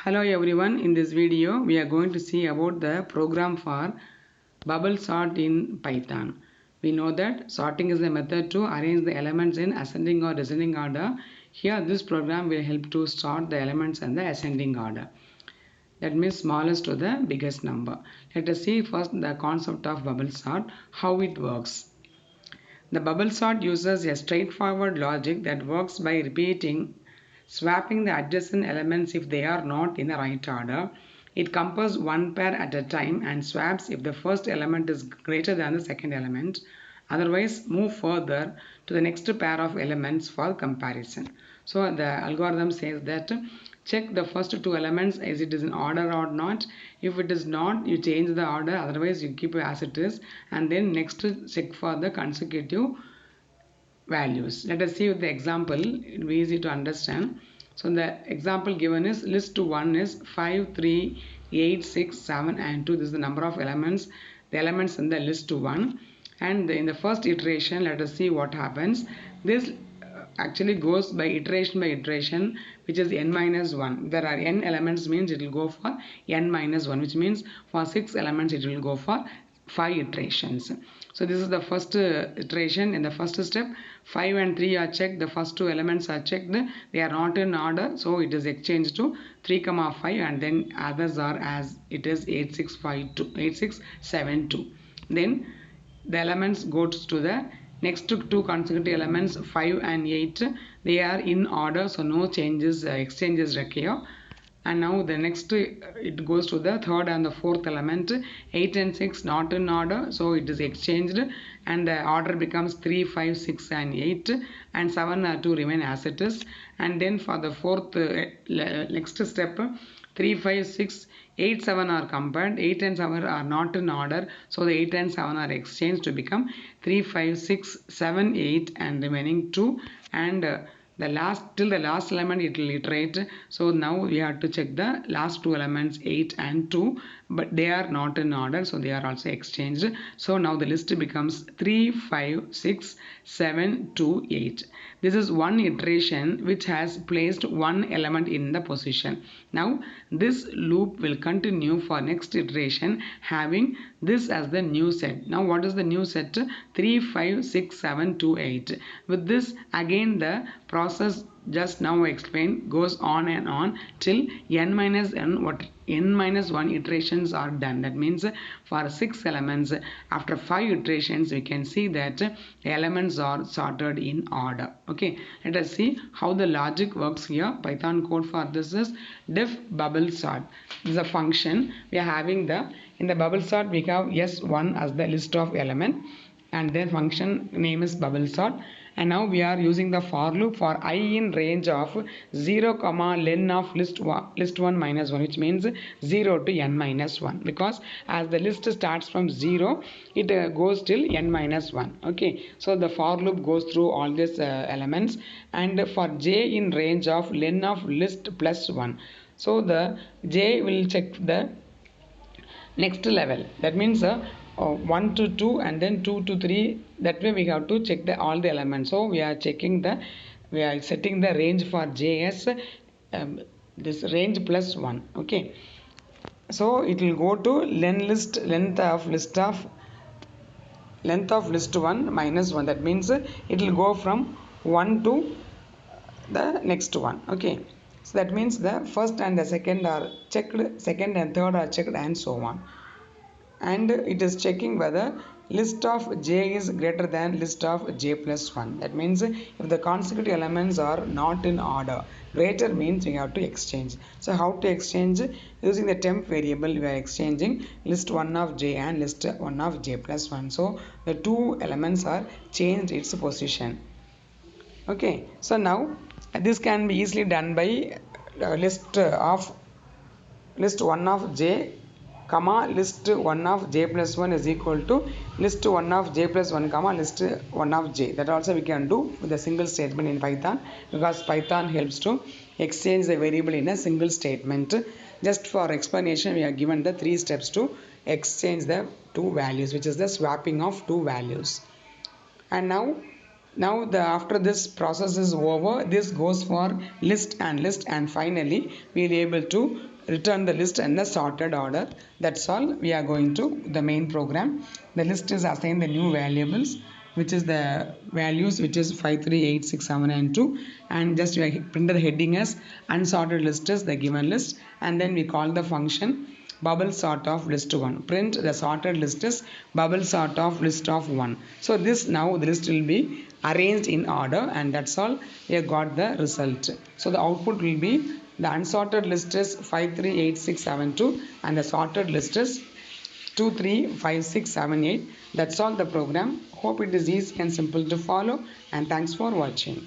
Hello everyone, in this video we are going to see about the program for bubble sort in Python. We know that sorting is a method to arrange the elements in ascending or descending order. Here this program will help to sort the elements in the ascending order. That means smallest to the biggest number. Let us see first the concept of bubble sort, how it works. The bubble sort uses a straightforward logic that works by repeating swapping the adjacent elements if they are not in the right order. It compares one pair at a time and swaps if the first element is greater than the second element. Otherwise, move further to the next pair of elements for comparison. So the algorithm says that check the first two elements as it is in order or not. If it is not, you change the order. Otherwise, you keep it as it is. And then next check for the consecutive values. Let us see with the example. It will be easy to understand. So the example given is list 1 is 5, 3, 8, 6, 7 and 2. This is the number of elements. The elements in the list 1. And in the first iteration, let us see what happens. This actually goes by iteration, which is n minus 1. There are n elements means it will go for n minus 1, which means for 6 elements it will go for 5 iterations. So this is the first iteration. In the first step, 5 and 3 are checked. The first two elements are checked. They are not in order, so it is exchanged to 3, 5, and then others are as it is 8, 6, 5, 2, 8, 6, 7, 2. Then the elements goes to the next two consecutive elements 5 and 8. They are in order, so no changes, exchanges require. And now the next it goes to the third and the fourth element. 8 and 6 not in order, so it is exchanged and the order becomes 3, 5, 6 and 8, and 7 are to remain as it is. And then for the fourth next step, 3, 5, 6, 8, 7 are compared. 8 and 7 are not in order, so the 8 and 7 are exchanged to become 3, 5, 6, 7, 8 and remaining 2. And the last element it will iterate. So now we have to check the last two elements 8 and 2, but they are not in order, so they are also exchanged. So now the list becomes 3, 5, 6, 7, 2, 8. This is one iteration which has placed one element in the position. Now this loop will continue for next iteration having this as the new set. Now what is the new set? 3, 5, 6, 7, 2, 8. With this again the process just now explained goes on and on till n minus 1 iterations are done. That means for 6 elements, after 5 iterations we can see that the elements are sorted in order. Okay, let us see how the logic works here. Python code for this is def bubble sort. This is a function. We are having in the bubble sort we have s1 as the list of element, and then function name is bubble sort. And now we are using the for loop for I in range of 0, len of list 1 minus 1, which means 0 to n minus 1, because as the list starts from 0, it goes till n minus 1. Okay, so the for loop goes through all these elements. And for j in range of len of list plus 1, so the j will check the next level. That means 1 to 2 and then 2 to 3. That way we have to check all the elements. So we are setting the range for js, this range plus 1. Okay, so it will go to length of list 1 minus 1. That means it will go from 1 to the next one. Okay, so that means the first and the second are checked, second and third are checked, and so on. And it is checking whether list of j is greater than list of j plus 1. That means if the consecutive elements are not in order, greater means we have to exchange. So how to exchange? Using the temp variable we are exchanging list 1 of j and list 1 of j plus 1. So the two elements are changed its position. Okay, so now this can be easily done by list 1 of j comma list 1 of j plus 1 is equal to list 1 of j plus 1 comma list 1 of j. That also we can do with a single statement in Python, because Python helps to exchange the variable in a single statement. Just for explanation, we are given the 3 steps to exchange the two values, which is the swapping of two values. And now Now after this process is over, this goes for list, and finally we will be able to return the list in the sorted order. That's all. We are going to the main program. The list is assigned the new variables, which is the values, which is 5, 3, 8, 6, 7 and 2, and just we print the heading as unsorted list is the given list, and then we call the function bubble sort of list 1. Print the sorted list is bubble sort of list of 1. So this now the list will be arranged in order, and that's all. We have got the result. So the output will be the unsorted list is 5, 3, 8, 6, 7, 2, and the sorted list is 2, 3, 5, 6, 7, 8. That's all the program. Hope it is easy and simple to follow, and thanks for watching.